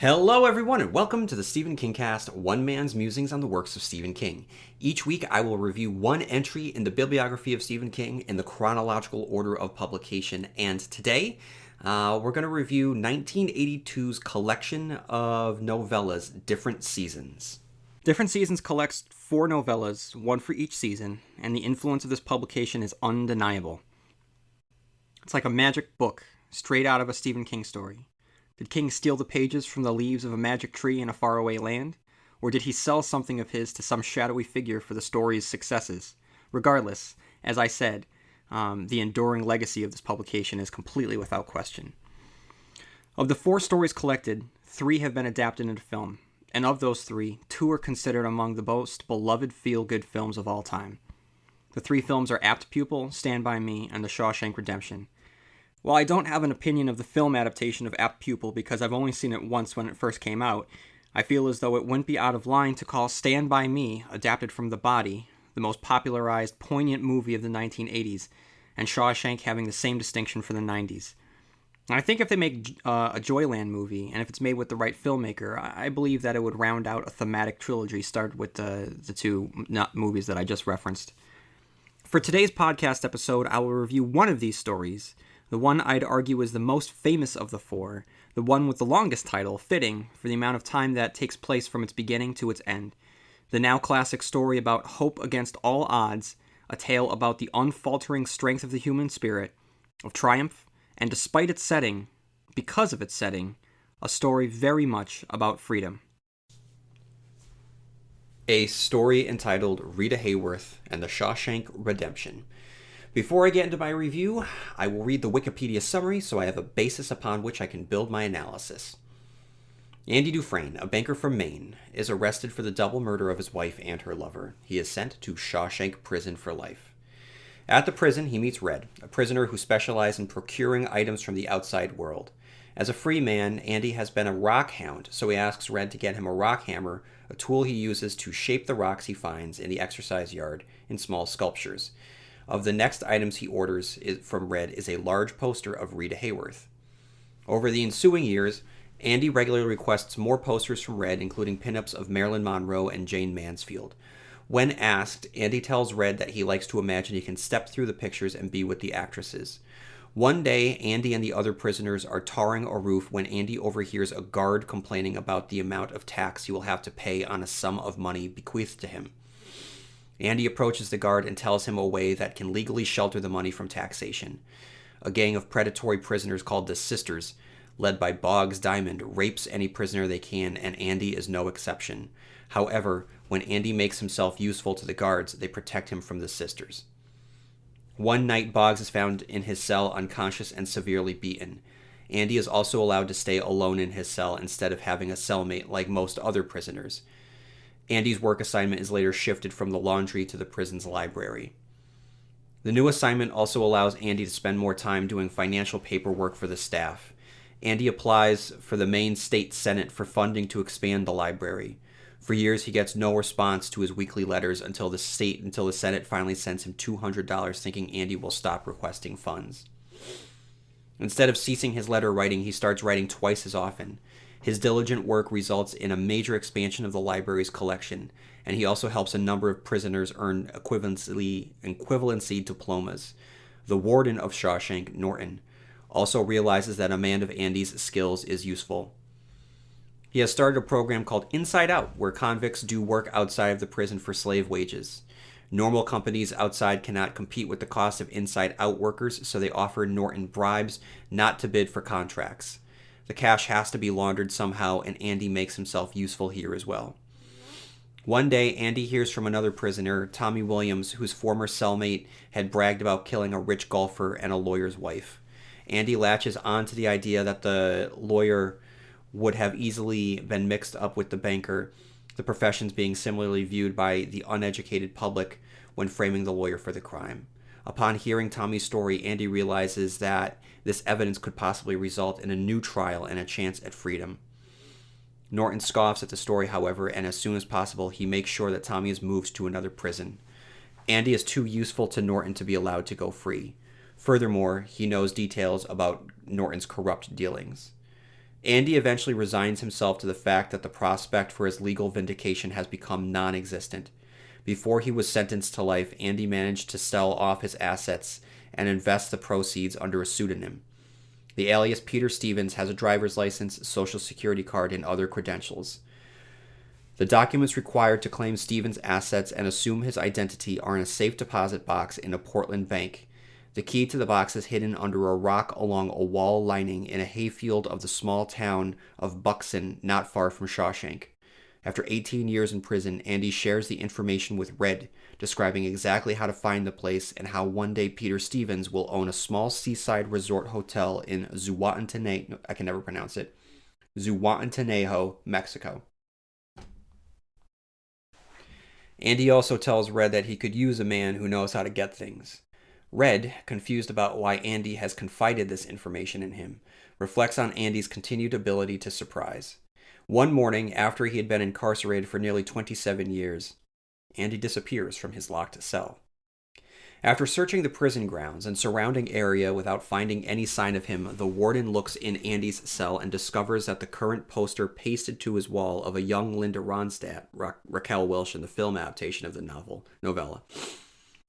Hello, everyone, and welcome to the Stephen King Cast, one man's musings on the works of Stephen King. Each week, I will review one entry in the bibliography of Stephen King in the chronological order of publication. And today, we're going to review 1982's collection of novellas, Different Seasons. Different Seasons collects 4 novellas, one for each season, and the influence of this publication is undeniable. It's like a magic book, straight out of a Stephen King story. Did King steal the pages from the leaves of a magic tree in a faraway land? Or did he sell something of his to some shadowy figure for the story's successes? Regardless, as I said, the enduring legacy of this publication is completely without question. Of the 4 stories collected, 3 have been adapted into film, and of those 3, 2 are considered among the most beloved feel-good films of all time. The 3 films are Apt Pupil, Stand By Me, and The Shawshank Redemption. While I don't have an opinion of the film adaptation of Apt Pupil because I've only seen it once when it first came out, I feel as though it wouldn't be out of line to call Stand By Me, adapted from The Body, the most popularized, poignant movie of the 1980s, and Shawshank having the same distinction for the 90s. And I think if they make a Joyland movie, and if it's made with the right filmmaker, I believe that it would round out a thematic trilogy started with the 2 movies that I just referenced. For today's podcast episode, I will review one of these stories, the one I'd argue is the most famous of the 4, the one with the longest title, fitting for the amount of time that takes place from its beginning to its end. The now classic story about hope against all odds, a tale about the unfaltering strength of the human spirit, of triumph, and despite its setting, because of its setting, a story very much about freedom. A story entitled Rita Hayworth and the Shawshank Redemption. Before I get into my review, I will read the Wikipedia summary so I have a basis upon which I can build my analysis. Andy Dufresne, a banker from Maine, is arrested for the double murder of his wife and her lover. He is sent to Shawshank Prison for life. At the prison, he meets Red, a prisoner who specializes in procuring items from the outside world. As a free man, Andy has been a rock hound, so he asks Red to get him a rock hammer, a tool he uses to shape the rocks he finds in the exercise yard in small sculptures. Of the next items he orders from Red is a large poster of Rita Hayworth. Over the ensuing years, Andy regularly requests more posters from Red, including pinups of Marilyn Monroe and Jane Mansfield. When asked, Andy tells Red that he likes to imagine he can step through the pictures and be with the actresses. One day, Andy and the other prisoners are tarring a roof when Andy overhears a guard complaining about the amount of tax he will have to pay on a sum of money bequeathed to him. Andy approaches the guard and tells him a way that can legally shelter the money from taxation. A gang of predatory prisoners called the Sisters, led by Boggs Diamond, rapes any prisoner they can, and Andy is no exception. However, when Andy makes himself useful to the guards, they protect him from the Sisters. One night, Boggs is found in his cell unconscious and severely beaten. Andy is also allowed to stay alone in his cell instead of having a cellmate like most other prisoners. Andy's work assignment is later shifted from the laundry to the prison's library. The new assignment also allows Andy to spend more time doing financial paperwork for the staff. Andy applies for the Maine State Senate for funding to expand the library. For years, he gets no response to his weekly letters until the Senate finally sends him $200, thinking Andy will stop requesting funds. Instead of ceasing his letter writing, he starts writing twice as often. His diligent work results in a major expansion of the library's collection, and he also helps a number of prisoners earn equivalency diplomas. The warden of Shawshank, Norton, also realizes that a man of Andy's skills is useful. He has started a program called Inside Out, where convicts do work outside of the prison for slave wages. Normal companies outside cannot compete with the cost of Inside Out workers, so they offer Norton bribes not to bid for contracts. The cash has to be laundered somehow, and Andy makes himself useful here as well. One day, Andy hears from another prisoner, Tommy Williams, whose former cellmate had bragged about killing a rich golfer and a lawyer's wife. Andy latches on to the idea that the lawyer would have easily been mixed up with the banker, the professions being similarly viewed by the uneducated public when framing the lawyer for the crime. Upon hearing Tommy's story, Andy realizes that this evidence could possibly result in a new trial and a chance at freedom. Norton scoffs at the story, however, and as soon as possible, he makes sure that Tommy is moved to another prison. Andy is too useful to Norton to be allowed to go free. Furthermore, he knows details about Norton's corrupt dealings. Andy eventually resigns himself to the fact that the prospect for his legal vindication has become non-existent. Before he was sentenced to life, Andy managed to sell off his assets and invest the proceeds under a pseudonym. The alias Peter Stevens has a driver's license, social security card, and other credentials. The documents required to claim Stevens' assets and assume his identity are in a safe deposit box in a Portland bank. The key to the box is hidden under a rock along a wall lining in a hayfield of the small town of Buxton, not far from Shawshank. After 18 years in prison, Andy shares the information with Red, describing exactly how to find the place and how one day Peter Stevens will own a small seaside resort hotel in Zihuatanejo, Mexico. Andy also tells Red that he could use a man who knows how to get things. Red, confused about why Andy has confided this information in him, reflects on Andy's continued ability to surprise. One morning, after he had been incarcerated for nearly 27 years, Andy disappears from his locked cell. After searching the prison grounds and surrounding area without finding any sign of him, the warden looks in Andy's cell and discovers that the current poster pasted to his wall of a young Linda Ronstadt, Raquel Welch in the film adaptation of the novella.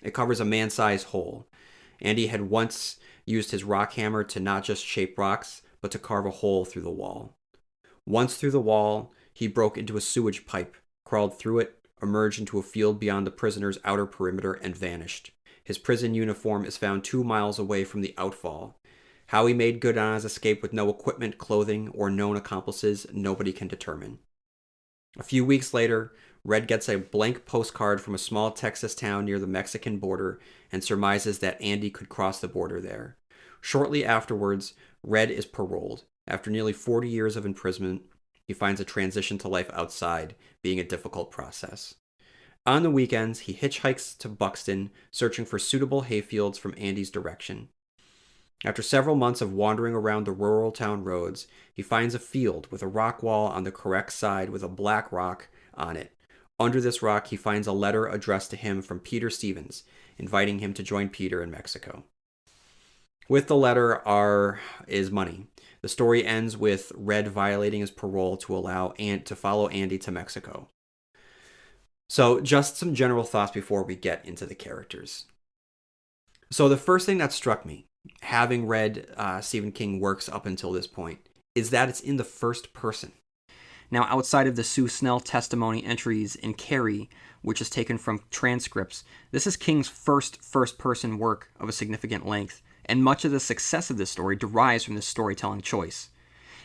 It covers a man-sized hole. Andy had once used his rock hammer to not just shape rocks, but to carve a hole through the wall. Once through the wall, he broke into a sewage pipe, crawled through it, emerged into a field beyond the prisoner's outer perimeter, and vanished. His prison uniform is found 2 miles away from the outfall. How he made good on his escape with no equipment, clothing, or known accomplices, nobody can determine. A few weeks later, Red gets a blank postcard from a small Texas town near the Mexican border and surmises that Andy could cross the border there. Shortly afterwards, Red is paroled. After nearly 40 years of imprisonment, he finds a transition to life outside being a difficult process. On the weekends, he hitchhikes to Buxton, searching for suitable hayfields from Andy's direction. After several months of wandering around the rural town roads, he finds a field with a rock wall on the correct side with a black rock on it. Under this rock, he finds a letter addressed to him from Peter Stevens, inviting him to join Peter in Mexico. With the letter is money. The story ends with Red violating his parole to follow Andy to Mexico. So just some general thoughts before we get into the characters. So the first thing that struck me, having read Stephen King works up until this point, is that it's in the first person. Now, outside of the Sue Snell testimony entries in Carrie, which is taken from transcripts, this is King's first-person work of a significant length, and much of the success of this story derives from this storytelling choice.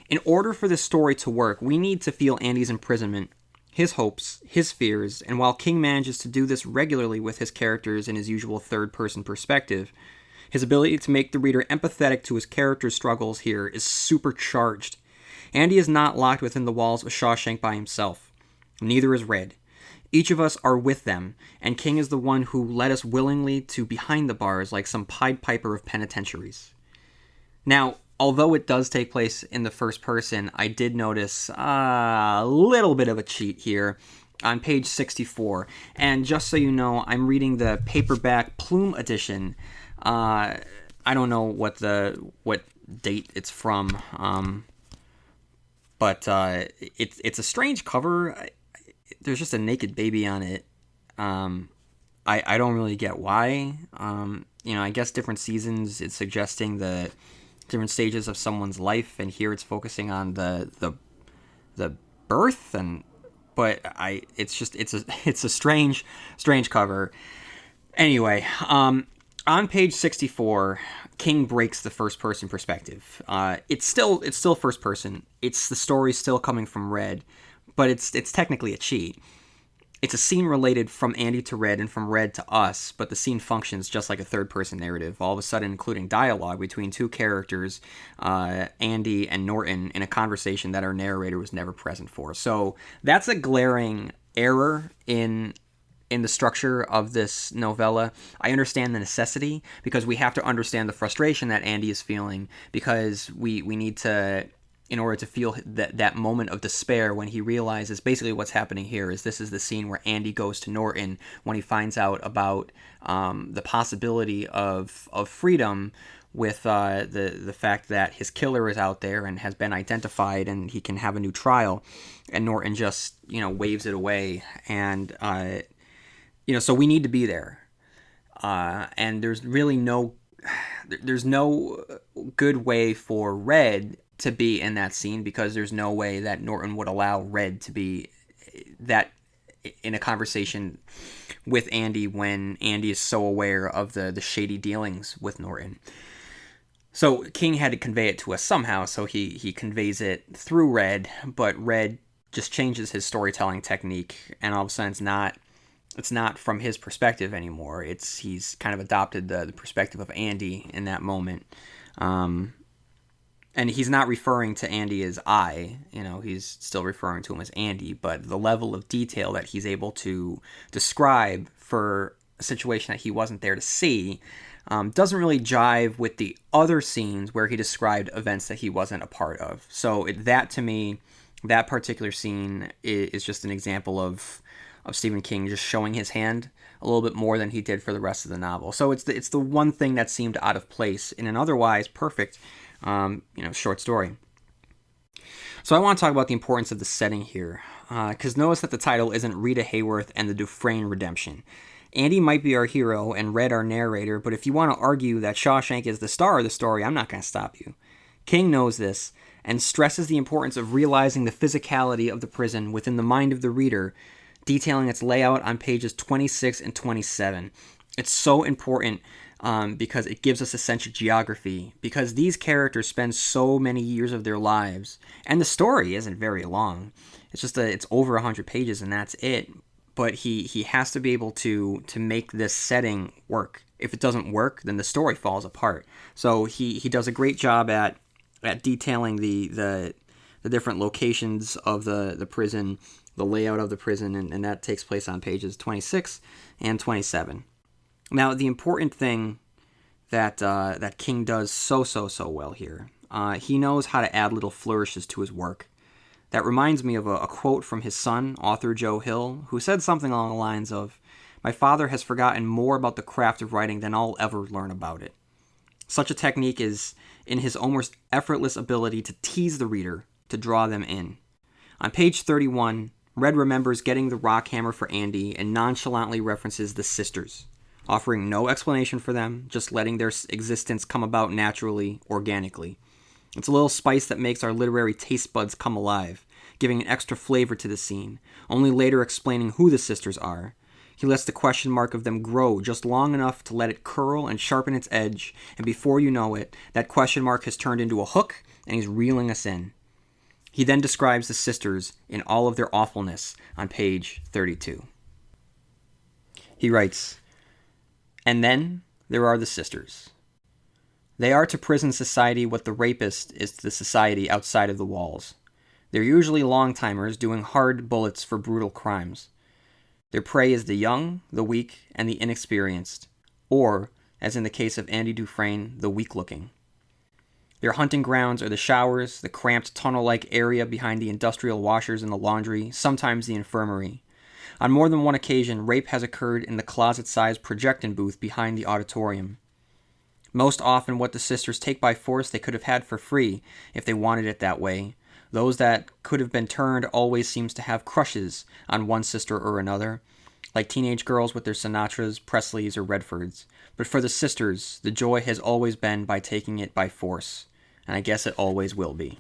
In order for this story to work, we need to feel Andy's imprisonment, his hopes, his fears, and while King manages to do this regularly with his characters in his usual third-person perspective, his ability to make the reader empathetic to his character's struggles here is supercharged. Andy is not locked within the walls of Shawshank by himself. Neither is Red. Each of us are with them, and King is the one who led us willingly to behind the bars like some Pied Piper of penitentiaries. Now, although it does take place in the first person, I did notice a little bit of a cheat here on page 64. And just so you know, I'm reading the paperback Plume edition. I don't know what date it's from, but it's a strange cover. There's just a naked baby on it. I don't really get why. I guess different seasons it's suggesting the different stages of someone's life, and here it's focusing on the birth, but it's a strange cover. Anyway, on page 64, King breaks the first person perspective. It's still first person. It's the story still coming from Red, but it's technically a cheat. It's a scene related from Andy to Red and from Red to us, but the scene functions just like a third-person narrative, all of a sudden including dialogue between two characters, Andy and Norton, in a conversation that our narrator was never present for. So that's a glaring error in the structure of this novella. I understand the necessity, because we have to understand the frustration that Andy is feeling, because we need to, in order to feel that moment of despair when he realizes basically what's happening here is this is the scene where Andy goes to Norton when he finds out about the possibility of freedom with the fact that his killer is out there and has been identified and he can have a new trial, and Norton just waves it away. And so we need to be there, and there's really no good way for Red to be in that scene, because there's no way that Norton would allow Red to be that in a conversation with Andy when Andy is so aware of the shady dealings with Norton. So King had to convey it to us somehow, so he conveys it through Red, but Red just changes his storytelling technique, and all of a sudden it's not from his perspective anymore. He's kind of adopted the perspective of Andy in that moment. And he's not referring to Andy as I, he's still referring to him as Andy, but the level of detail that he's able to describe for a situation that he wasn't there to see doesn't really jive with the other scenes where he described events that he wasn't a part of. So that, to me, that particular scene is just an example of Stephen King just showing his hand a little bit more than he did for the rest of the novel. So it's the one thing that seemed out of place in an otherwise perfect short story. So I want to talk about the importance of the setting here, because notice that the title isn't Rita Hayworth and the Dufresne Redemption. Andy might be our hero and Red our narrator, but if you want to argue that Shawshank is the star of the story, I'm not going to stop you. King knows this and stresses the importance of realizing the physicality of the prison within the mind of the reader, detailing its layout on pages 26 and 27. It's so important because it gives us a sense of geography, because these characters spend so many years of their lives, and the story isn't very long. It's just it's over 100 pages and that's it. But he has to be able to make this setting work. If it doesn't work, then the story falls apart. So he does a great job at detailing the different locations of the prison, the layout of the prison, and that takes place on pages 26 and 27. Now, the important thing that King does so well here, he knows how to add little flourishes to his work. That reminds me of a quote from his son, author Joe Hill, who said something along the lines of, "My father has forgotten more about the craft of writing than I'll ever learn about it." Such a technique is in his almost effortless ability to tease the reader, to draw them in. On page 31, Red remembers getting the rock hammer for Andy and nonchalantly references the sisters, offering no explanation for them, just letting their existence come about naturally, organically. It's a little spice that makes our literary taste buds come alive, giving an extra flavor to the scene, only later explaining who the sisters are. He lets the question mark of them grow just long enough to let it curl and sharpen its edge, and before you know it, that question mark has turned into a hook, and he's reeling us in. He then describes the sisters in all of their awfulness on page 32. He writes, "And then there are the sisters. They are to prison society what the rapist is to the society outside of the walls. They're usually long-timers doing hard bullets for brutal crimes. Their prey is the young, the weak, and the inexperienced, or, as in the case of Andy Dufresne, the weak-looking. Their hunting grounds are the showers, the cramped tunnel-like area behind the industrial washers and the laundry, sometimes the infirmary. On more than one occasion, rape has occurred in the closet-sized projection booth behind the auditorium. Most often what the sisters take by force they could have had for free if they wanted it that way. Those that could have been turned always seems to have crushes on one sister or another, like teenage girls with their Sinatras, Presleys, or Redfords. But for the sisters, the joy has always been by taking it by force, and I guess it always will be."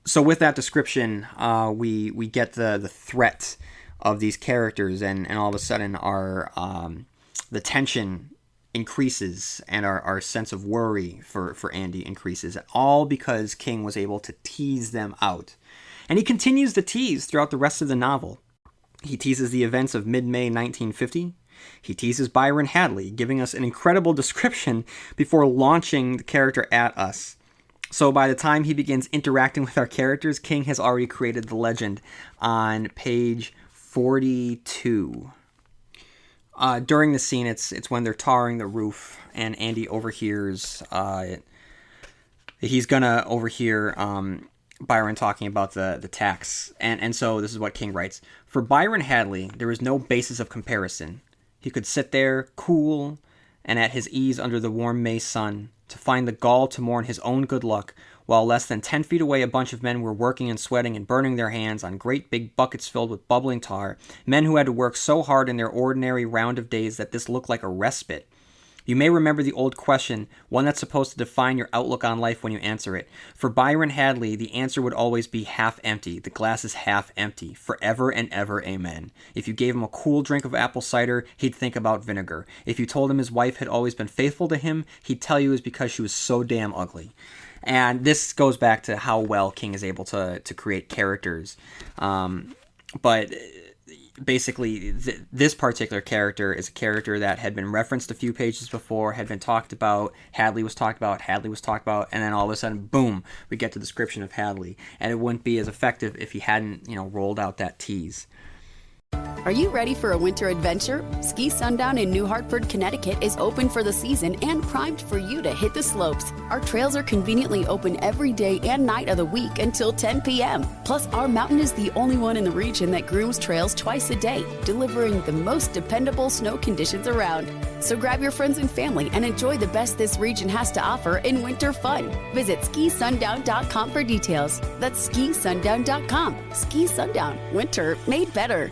So with that description, we get the threat of these characters, and all of a sudden the tension increases, and our sense of worry for Andy increases, all because King was able to tease them out. And he continues to tease throughout the rest of the novel. He teases the events of mid-May 1950. He teases Byron Hadley, giving us an incredible description before launching the character at us. So by the time he begins interacting with our characters, King has already created the legend on page 42. During the scene, it's when they're tarring the roof, and Andy overhears. He's gonna overhear Byron talking about the tax, and so this is what King writes: "For Byron Hadley, there is no basis of comparison. He could sit there, cool, and at his ease under the warm May sun, to find the gall to mourn his own good luck, while less than 10 feet away a bunch of men were working and sweating and burning their hands on great big buckets filled with bubbling tar, men who had to work so hard in their ordinary round of days that this looked like a respite. You may remember the old question, one that's supposed to define your outlook on life when you answer it. For Byron Hadley, the answer would always be half empty. The glass is half empty. Forever and ever, amen. If you gave him a cool drink of apple cider, he'd think about vinegar. If you told him his wife had always been faithful to him, he'd tell you it was because she was so damn ugly. And this goes back to how well King is able to create characters. But basically, this particular character is a character that had been referenced a few pages before, had been talked about, Hadley was talked about, and then all of a sudden, boom, we get the description of Hadley. And it wouldn't be as effective if he hadn't, rolled out that tease. Are you ready for a winter adventure? Ski Sundown in New Hartford, Connecticut is open for the season and primed for you to hit the slopes. Our trails are conveniently open every day and night of the week until 10 p.m. Plus, our mountain is the only one in the region that grooms trails twice a day, delivering the most dependable snow conditions around. So grab your friends and family and enjoy the best this region has to offer in winter fun. Visit skisundown.com for details. That's skisundown.com. Ski Sundown. Winter made better.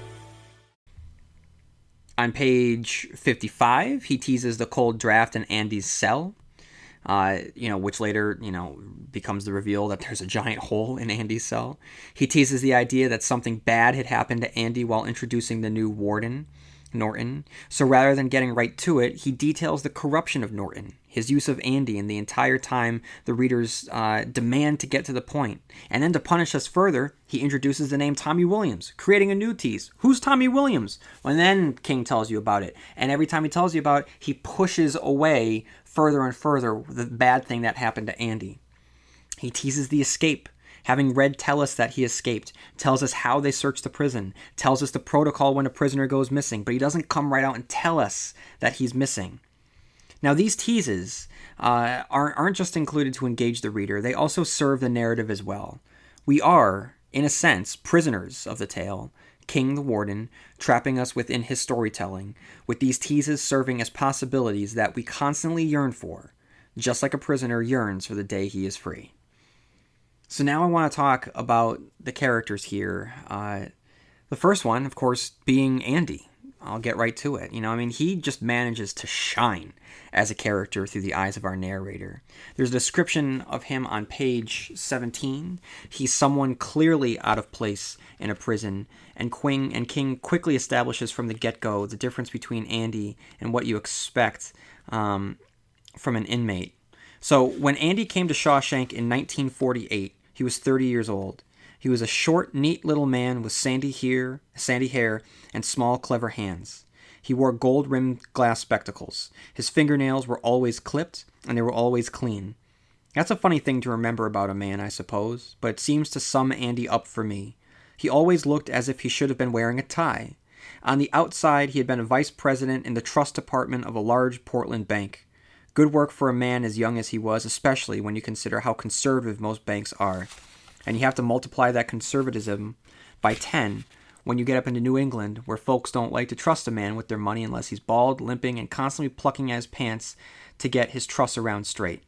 On page 55, he teases the cold draft in Andy's cell, which later, becomes the reveal that there's a giant hole in Andy's cell. He teases the idea that something bad had happened to Andy while introducing the new warden, Norton. So rather than getting right to it, he details the corruption of Norton, his use of Andy, and the entire time the readers demand to get to the point. And then to punish us further, he introduces the name Tommy Williams, creating a new tease. Who's Tommy Williams? And then King tells you about it. And every time he tells you about it, he pushes away further and further the bad thing that happened to Andy. He teases the escape. Having Red tell us that he escaped, tells us how they searched the prison, tells us the protocol when a prisoner goes missing, but he doesn't come right out and tell us that he's missing. Now, these teases aren't just included to engage the reader, they also serve the narrative as well. We are, in a sense, prisoners of the tale, King the Warden, trapping us within his storytelling, with these teases serving as possibilities that we constantly yearn for, just like a prisoner yearns for the day he is free. So now I want to talk about the characters here. The first one, of course, being Andy. I'll get right to it. He just manages to shine as a character through the eyes of our narrator. There's a description of him on page 17. He's someone clearly out of place in a prison, and King quickly establishes from the get-go the difference between Andy and what you expect from an inmate. So when Andy came to Shawshank in 1948, he was 30 years old. He was a short, neat little man with sandy hair and small, clever hands. He wore gold-rimmed glass spectacles. His fingernails were always clipped, and they were always clean. That's a funny thing to remember about a man, I suppose, but it seems to sum Andy up for me. He always looked as if he should have been wearing a tie. On the outside, he had been a vice president in the trust department of a large Portland bank. Good work for a man as young as he was, especially when you consider how conservative most banks are. And you have to multiply that conservatism by 10 when you get up into New England, where folks don't like to trust a man with their money unless he's bald, limping, and constantly plucking at his pants to get his truss around straight.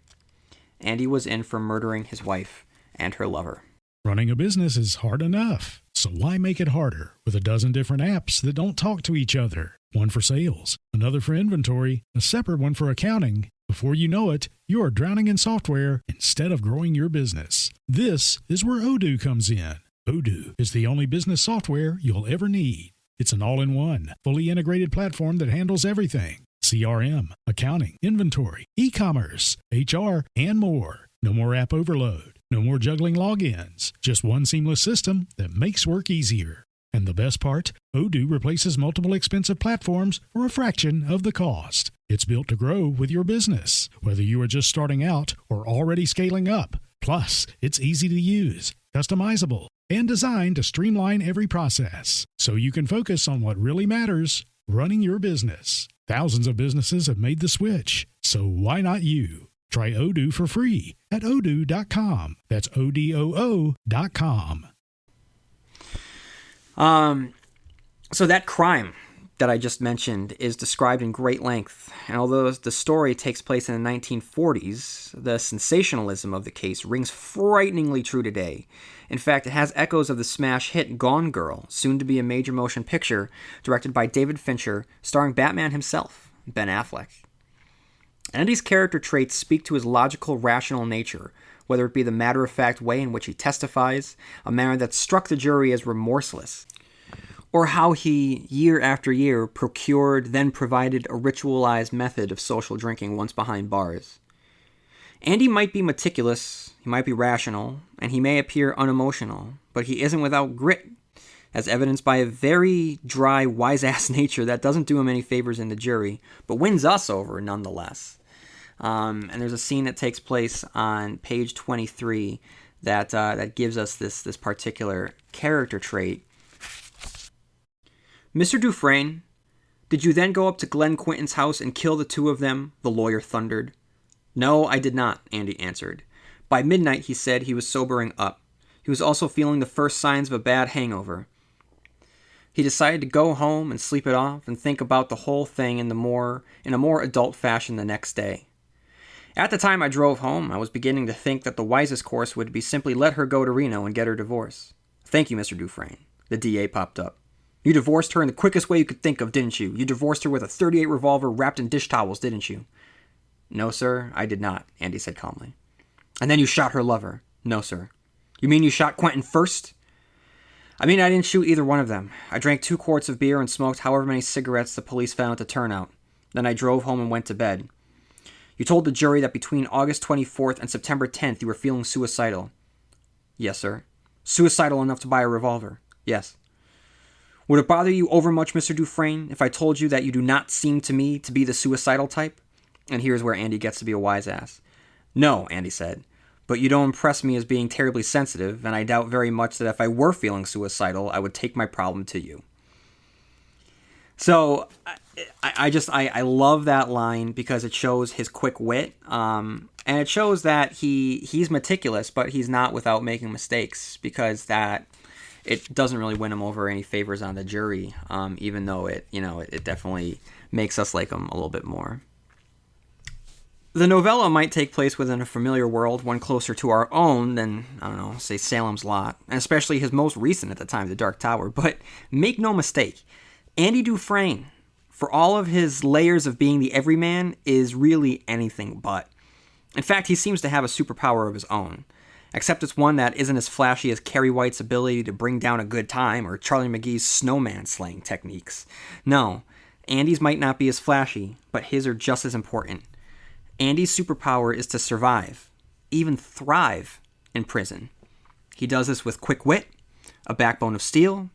Andy was in for murdering his wife and her lover. Running a business is hard enough, so why make it harder with a dozen different apps that don't talk to each other? One for sales, another for inventory, a separate one for accounting. Before you know it, you are drowning in software instead of growing your business. This is where Odoo comes in. Odoo is the only business software you'll ever need. It's an all-in-one, fully integrated platform that handles everything. CRM, accounting, inventory, e-commerce, HR, and more. No more app overload. No more juggling logins. Just one seamless system that makes work easier. And the best part, Odoo replaces multiple expensive platforms for a fraction of the cost. It's built to grow with your business, whether you are just starting out or already scaling up. Plus, it's easy to use, customizable, and designed to streamline every process, so you can focus on what really matters, running your business. Thousands of businesses have made the switch, so why not you? Try Odoo for free at odoo.com. That's ODOO.com. So that crime that I just mentioned is described in great length, and although the story takes place in the 1940s, the sensationalism of the case rings frighteningly true today. In fact, it has echoes of the smash hit Gone Girl, soon to be a major motion picture, directed by David Fincher, starring Batman himself, Ben Affleck. Andy's character traits speak to his logical, rational nature, whether it be the matter-of-fact way in which he testifies, a manner that struck the jury as remorseless, or how he, year after year, procured, then provided a ritualized method of social drinking once behind bars. Andy might be meticulous, he might be rational, and he may appear unemotional, but he isn't without grit, as evidenced by a very dry, wise-ass nature that doesn't do him any favors in the jury, but wins us over nonetheless. And there's a scene that takes place on page 23 that gives us this particular character trait. Mr. Dufresne, did you then go up to Glenn Quinton's house and kill the two of them? The lawyer thundered. No, I did not, Andy answered. By midnight, he said, he was sobering up. He was also feeling the first signs of a bad hangover. He decided to go home and sleep it off and think about the whole thing in a more adult fashion the next day. At the time I drove home, I was beginning to think that the wisest course would be simply let her go to Reno and get her divorce. Thank you, Mr. Dufresne. The DA popped up. You divorced her in the quickest way you could think of, didn't you? You divorced her with a .38 revolver wrapped in dish towels, didn't you? No, sir, I did not, Andy said calmly. And then you shot her lover? No, sir. You mean you shot Quentin first? I mean, I didn't shoot either one of them. I drank 2 quarts of beer and smoked however many cigarettes the police found at the turnout. Then I drove home and went to bed. You told the jury that between August 24th and September 10th you were feeling suicidal. Yes, sir. Suicidal enough to buy a revolver? Yes. Would it bother you overmuch, Mr. Dufresne, if I told you that you do not seem to me to be the suicidal type? And here's where Andy gets to be a wise ass. No, Andy said, but you don't impress me as being terribly sensitive, and I doubt very much that if I were feeling suicidal, I would take my problem to you. So, I love that line because it shows his quick wit, and it shows that he's meticulous, but he's not without making mistakes, because it doesn't really win him over any favors on the jury, even though it definitely makes us like him a little bit more. The novella might take place within a familiar world, one closer to our own than, say Salem's Lot, and especially his most recent at the time, The Dark Tower. But make no mistake, Andy Dufresne, for all of his layers of being the everyman, is really anything but. In fact, he seems to have a superpower of his own, except it's one that isn't as flashy as Carrie White's ability to bring down a good time or Charlie McGee's snowman slaying techniques. No, Andy's might not be as flashy, but his are just as important. Andy's superpower is to survive, even thrive, in prison. He does this with quick wit, a backbone of steel,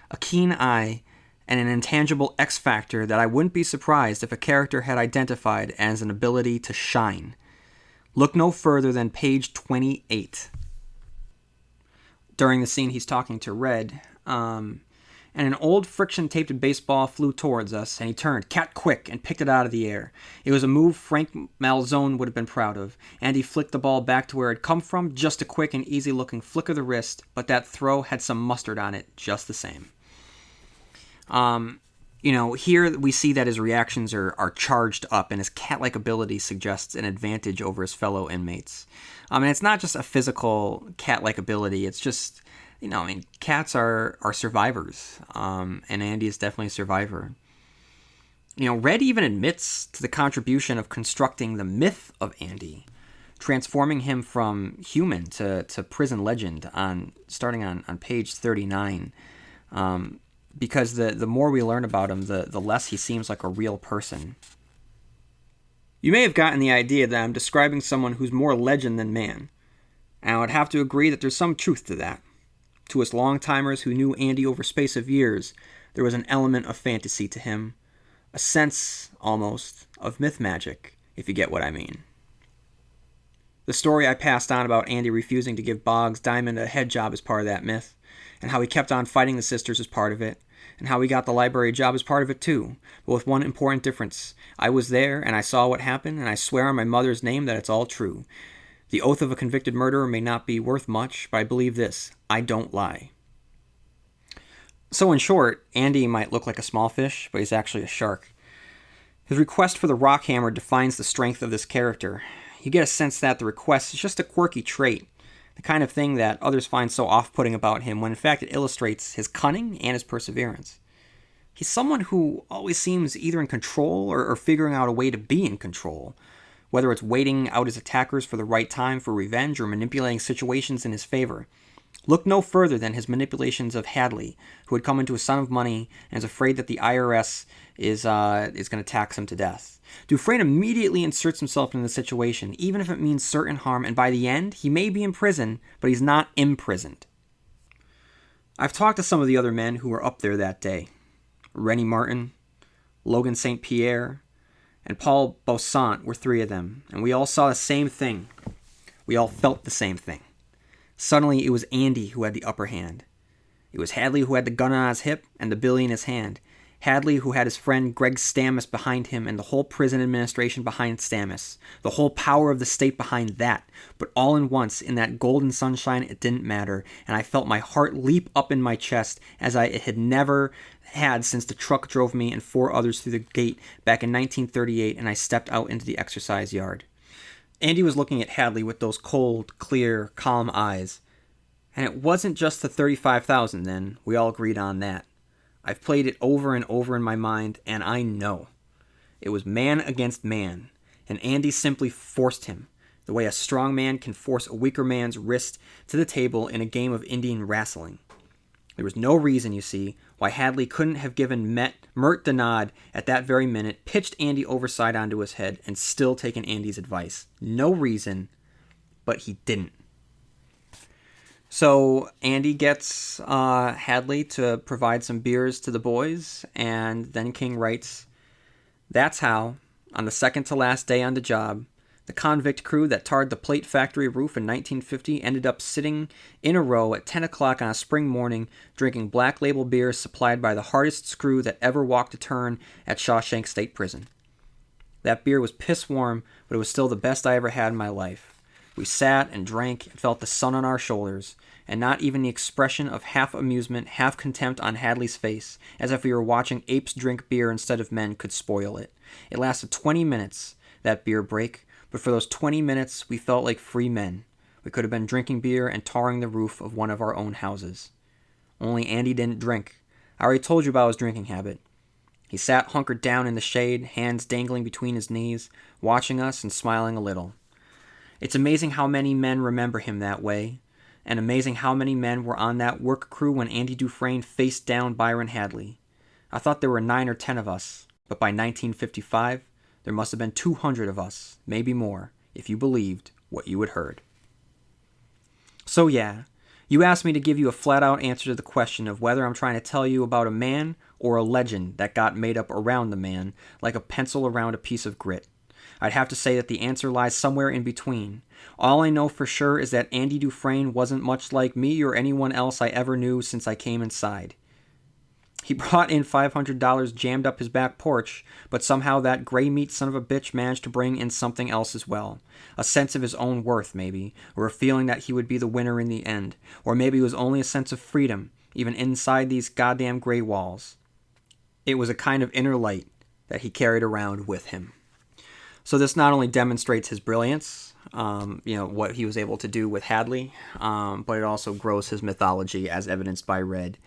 a keen eye, and an intangible X factor that I wouldn't be surprised if a character had identified as an ability to shine. Look no further than page 28. During the scene, he's talking to Red, and an old friction-taped baseball flew towards us, and he turned, cat quick, and picked it out of the air. It was a move Frank Malzone would have been proud of, and he flicked the ball back to where it come from, just a quick and easy-looking flick of the wrist, but that throw had some mustard on it, just the same. Here we see that his reactions are charged up, and his cat-like ability suggests an advantage over his fellow inmates. And it's not just a physical cat-like ability, it's just... cats are survivors, and Andy is definitely a survivor. Red even admits to the contribution of constructing the myth of Andy, transforming him from human to prison legend starting on page 39, because the more we learn about him, the less he seems like a real person. You may have gotten the idea that I'm describing someone who's more legend than man, and I would have to agree that there's some truth to that. To us long-timers who knew Andy over space of years, there was an element of fantasy to him, a sense, almost, of myth magic, if you get what I mean. The story I passed on about Andy refusing to give Boggs Diamond a head job is part of that myth, and how he kept on fighting the sisters is part of it, and how he got the library job is part of it too, but with one important difference. I was there, and I saw what happened, and I swear on my mother's name that it's all true. The oath of a convicted murderer may not be worth much, but I believe this: I don't lie. So in short, Andy might look like a small fish, but he's actually a shark. His request for the rock hammer defines the strength of this character. You get a sense that the request is just a quirky trait, the kind of thing that others find so off-putting about him, when in fact it illustrates his cunning and his perseverance. He's someone who always seems either in control or figuring out a way to be in control, whether it's waiting out his attackers for the right time for revenge or manipulating situations in his favor. Look no further than his manipulations of Hadley, who had come into a son of money and is afraid that the IRS is going to tax him to death. Dufresne immediately inserts himself into the situation, even if it means certain harm, and by the end, he may be in prison, but he's not imprisoned. I've talked to some of the other men who were up there that day. Rennie Martin, Logan St. Pierre, and Paul Bossant were three of them, and we all saw the same thing. We all felt the same thing. Suddenly, it was Andy who had the upper hand. It was Hadley who had the gun on his hip and the billy in his hand. Hadley who had his friend Greg Stammis behind him and the whole prison administration behind Stammis. The whole power of the state behind that. But all in once, in that golden sunshine, it didn't matter, and I felt my heart leap up in my chest as it had never had since the truck drove me and four others through the gate back in 1938 and I stepped out into the exercise yard. Andy was looking at Hadley with those cold, clear, calm eyes. And it wasn't just the 35,000 then, we all agreed on that. I've played it over and over in my mind, and I know. It was man against man, and Andy simply forced him, the way a strong man can force a weaker man's wrist to the table in a game of Indian wrestling. There was no reason, you see, why Hadley couldn't have given Mert the nod at that very minute, pitched Andy overside onto his head, and still taken Andy's advice. No reason, but he didn't. So Andy gets Hadley to provide some beers to the boys, and then King writes, "That's how, on the second to last day on the job, the convict crew that tarred the plate factory roof in 1950 ended up sitting in a row at 10 o'clock on a spring morning, drinking Black Label beers supplied by the hardest screw that ever walked a turn at Shawshank State Prison. That beer was piss warm, but it was still the best I ever had in my life. We sat and drank and felt the sun on our shoulders, and not even the expression of half amusement, half contempt on Hadley's face, as if we were watching apes drink beer instead of men, could spoil it. It lasted 20 minutes, that beer break, but for those 20 minutes, we felt like free men. We could have been drinking beer and tarring the roof of one of our own houses. Only Andy didn't drink. I already told you about his drinking habit. He sat hunkered down in the shade, hands dangling between his knees, watching us and smiling a little. It's amazing how many men remember him that way, and amazing how many men were on that work crew when Andy Dufresne faced down Byron Hadley. I thought there were 9 or 10 of us, but by 1955, there must have been 200 of us, maybe more, if you believed what you had heard." So yeah, you asked me to give you a flat-out answer to the question of whether I'm trying to tell you about a man or a legend that got made up around the man, like a pencil around a piece of grit. I'd have to say that the answer lies somewhere in between. All I know for sure is that Andy Dufresne wasn't much like me or anyone else I ever knew since I came inside. He brought in $500 jammed up his back porch, but somehow that gray meat son of a bitch managed to bring in something else as well. A sense of his own worth, maybe, or a feeling that he would be the winner in the end, or maybe it was only a sense of freedom, even inside these goddamn gray walls. It was a kind of inner light that he carried around with him. So this not only demonstrates his brilliance, what he was able to do with Hadley, but it also grows his mythology as evidenced by Red.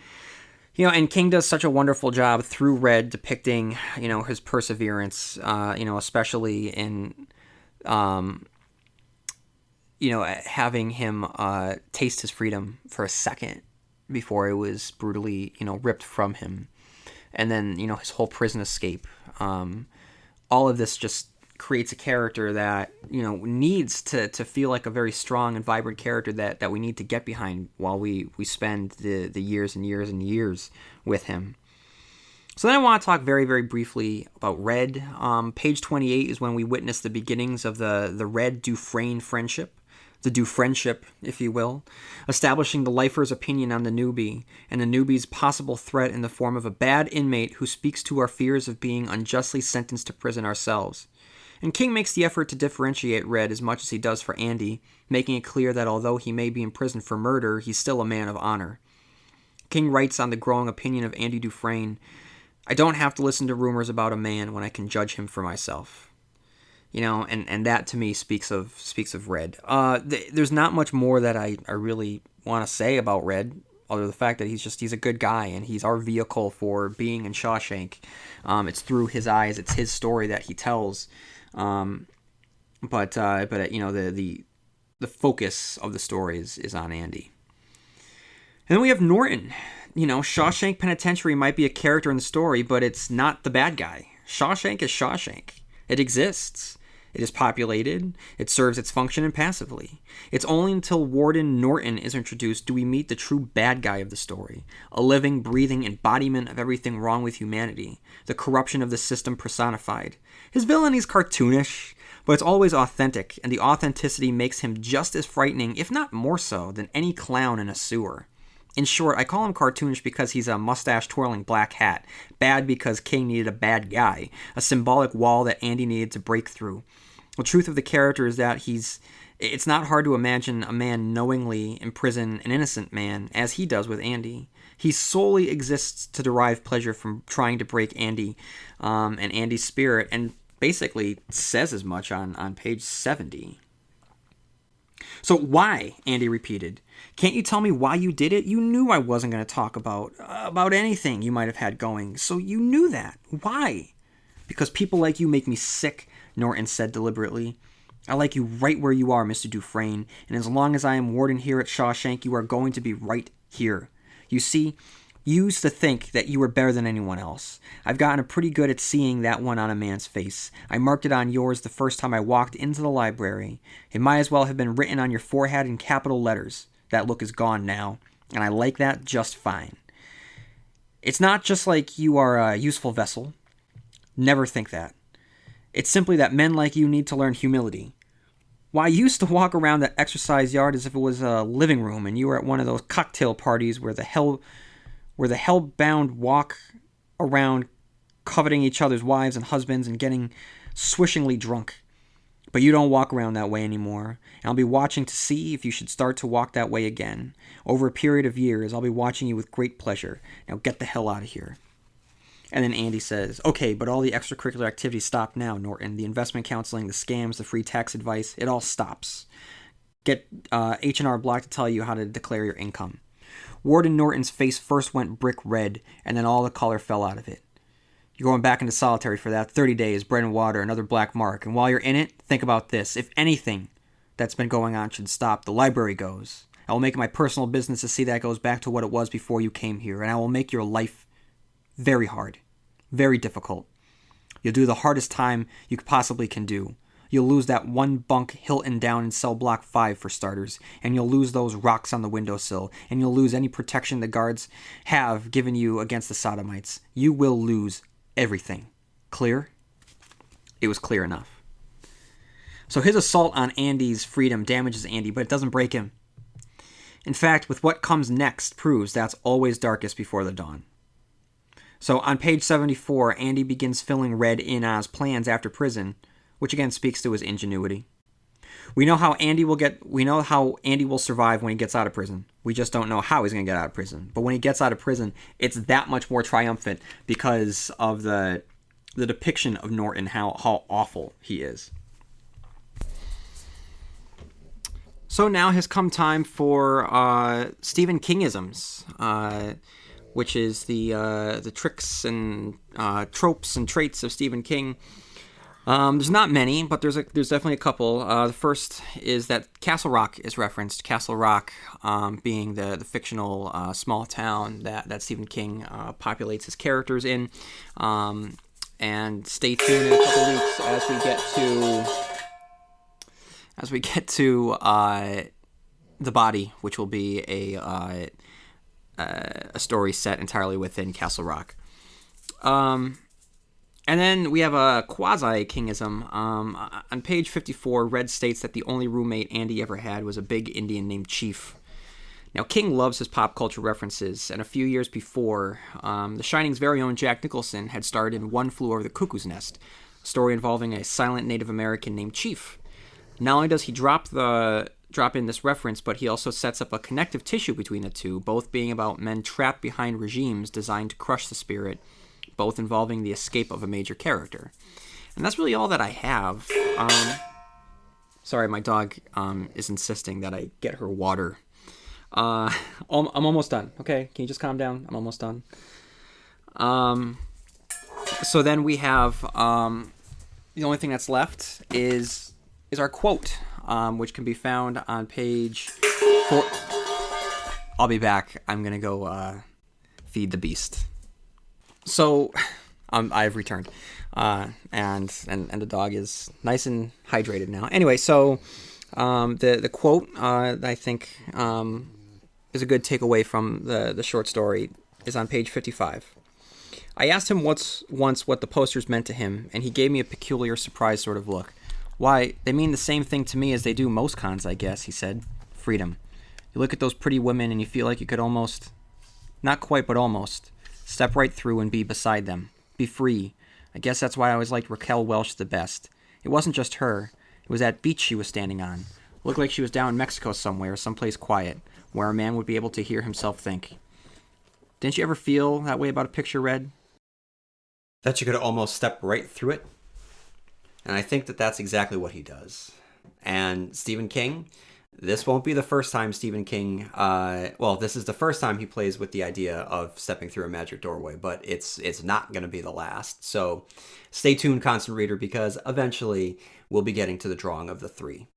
And King does such a wonderful job through Red depicting, his perseverance, especially in, having him taste his freedom for a second before it was brutally, ripped from him. And then, his whole prison escape. All of this just creates a character that, needs to feel like a very strong and vibrant character that we need to get behind while we spend the years and years and years with him. So then I want to talk very, very briefly about Red. Page 28 is when we witness the beginnings of the Red-Dufresne friendship. The Dufresneship, if you will, establishing the lifer's opinion on the newbie, and the newbie's possible threat in the form of a bad inmate who speaks to our fears of being unjustly sentenced to prison ourselves. And King makes the effort to differentiate Red as much as he does for Andy, making it clear that although he may be in prison for murder, he's still a man of honor. King writes on the growing opinion of Andy Dufresne, "I don't have to listen to rumors about a man when I can judge him for myself." You know, and that to me speaks of Red. There's not much more that I really want to say about Red, other than the fact that he's a good guy, and he's our vehicle for being in Shawshank. It's through his eyes, it's his story that he tells. But you know, the focus of the story is on Andy. And then we have Norton. You know, Shawshank Penitentiary might be a character in the story, but it's not the bad guy. Shawshank is Shawshank. It exists. It is populated. It serves its function impassively. It's only until Warden Norton is introduced do we meet the true bad guy of the story, a living, breathing embodiment of everything wrong with humanity, the corruption of the system personified. His villainy is cartoonish, but it's always authentic, and the authenticity makes him just as frightening, if not more so, than any clown in a sewer. In short, I call him cartoonish because he's a mustache-twirling black hat, bad because King needed a bad guy, a symbolic wall that Andy needed to break through. The truth of the character is that it's not hard to imagine a man knowingly imprison an innocent man, as he does with Andy. He solely exists to derive pleasure from trying to break Andy and Andy's spirit, and basically says as much on page 70. "So why?" Andy repeated. "Can't you tell me why you did it? You knew I wasn't going to talk about anything you might have had going, so you knew that. Why?" "Because people like you make me sick," Norton said deliberately. "I like you right where you are, Mr. Dufresne, and as long as I am warden here at Shawshank, you are going to be right here. You see, you used to think that you were better than anyone else. I've gotten pretty good at seeing that one on a man's face. I marked it on yours the first time I walked into the library. It might as well have been written on your forehead in capital letters. That look is gone now, and I like that just fine. It's not just like you are a useful vessel. Never think that. It's simply that men like you need to learn humility. Why, I used to walk around the exercise yard as if it was a living room, and you were at one of those cocktail parties where the hell-bound walk around coveting each other's wives and husbands and getting swishingly drunk. But you don't walk around that way anymore, and I'll be watching to see if you should start to walk that way again. Over a period of years, I'll be watching you with great pleasure. Now get the hell out of here." And then Andy says, "Okay, but all the extracurricular activities stop now, Norton. The investment counseling, the scams, the free tax advice, it all stops. Get H&R Block to tell you how to declare your income." Warden Norton's face first went brick red, and then all the color fell out of it. "You're going back into solitary for that. 30 days, bread and water, another black mark. And while you're in it, think about this. If anything that's been going on should stop, the library goes. I will make it my personal business to see that it goes back to what it was before you came here, and I will make your life very hard, very difficult. You'll do the hardest time you possibly can do. You'll lose that one bunk Hilton down in cell block 5 for starters, and you'll lose those rocks on the windowsill, and you'll lose any protection the guards have given you against the sodomites. You will lose everything. Clear?" It was clear enough. So his assault on Andy's freedom damages Andy, but it doesn't break him. In fact, with what comes next proves that's always darkest before the dawn. So on page 74, Andy begins filling Red in on his plans after prison, which again speaks to his ingenuity. We know how Andy will survive when he gets out of prison. We just don't know how he's going to get out of prison. But when he gets out of prison, it's that much more triumphant because of the depiction of Norton, how awful he is. So now has come time for Stephen Kingisms, which is the tricks and tropes and traits of Stephen King. There's not many, but there's definitely a couple. The first is that Castle Rock is referenced. Castle Rock being the fictional small town that Stephen King populates his characters in. And stay tuned in a couple weeks as we get to The Body, which will be a story set entirely within Castle Rock. And then we have a quasi-Kingism. On page 54, Red states that the only roommate Andy ever had was a big Indian named Chief. Now, King loves his pop culture references, and a few years before, The Shining's very own Jack Nicholson had starred in One Flew Over the Cuckoo's Nest, a story involving a silent Native American named Chief. Not only does he drop the drop in this reference, but he also sets up a connective tissue between the two, both being about men trapped behind regimes designed to crush the spirit, both involving the escape of a major character. And that's really all that I have. Sorry, my dog is insisting that I get her water. I'm almost done. Okay, can you just calm down? I'm almost done. So then we have the only thing that's left is our quote, which can be found on page 4. I'll be back. I'm gonna go feed the beast. So I've returned, and the dog is nice and hydrated now. Anyway, so the quote I think is a good takeaway from the short story is on page 55. I asked him once what the posters meant to him, and he gave me a peculiar, surprised sort of look. Why, they mean the same thing to me as they do most cons, I guess, he said. Freedom. You look at those pretty women and you feel like you could almost, not quite, but almost, step right through and be beside them. Be free. I guess that's why I always liked Raquel Welch the best. It wasn't just her. It was that beach she was standing on. Looked like she was down in Mexico somewhere, someplace quiet, where a man would be able to hear himself think. Didn't you ever feel that way about a picture, Red? That you could almost step right through it. And I think that that's exactly what he does. And Stephen King, this won't be the first time Stephen King, this is the first time he plays with the idea of stepping through a magic doorway, but it's not going to be the last. So stay tuned, constant reader, because eventually we'll be getting to the drawing of the 3.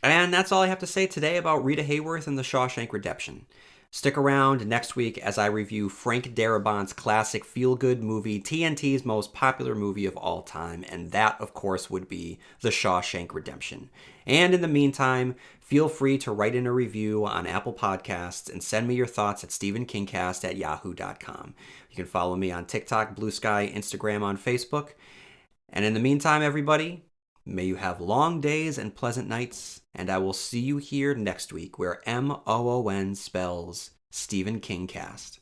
And that's all I have to say today about Rita Hayworth and the Shawshank Redemption. Stick around next week as I review Frank Darabont's classic feel-good movie, TNT's most popular movie of all time, and that, of course, would be The Shawshank Redemption. And in the meantime, feel free to write in a review on Apple Podcasts and send me your thoughts at stephenkingcast@yahoo.com. You can follow me on TikTok, Blue Sky, Instagram, on Facebook. And in the meantime, everybody, may you have long days and pleasant nights, and I will see you here next week where MOON spells Stephen King Cast.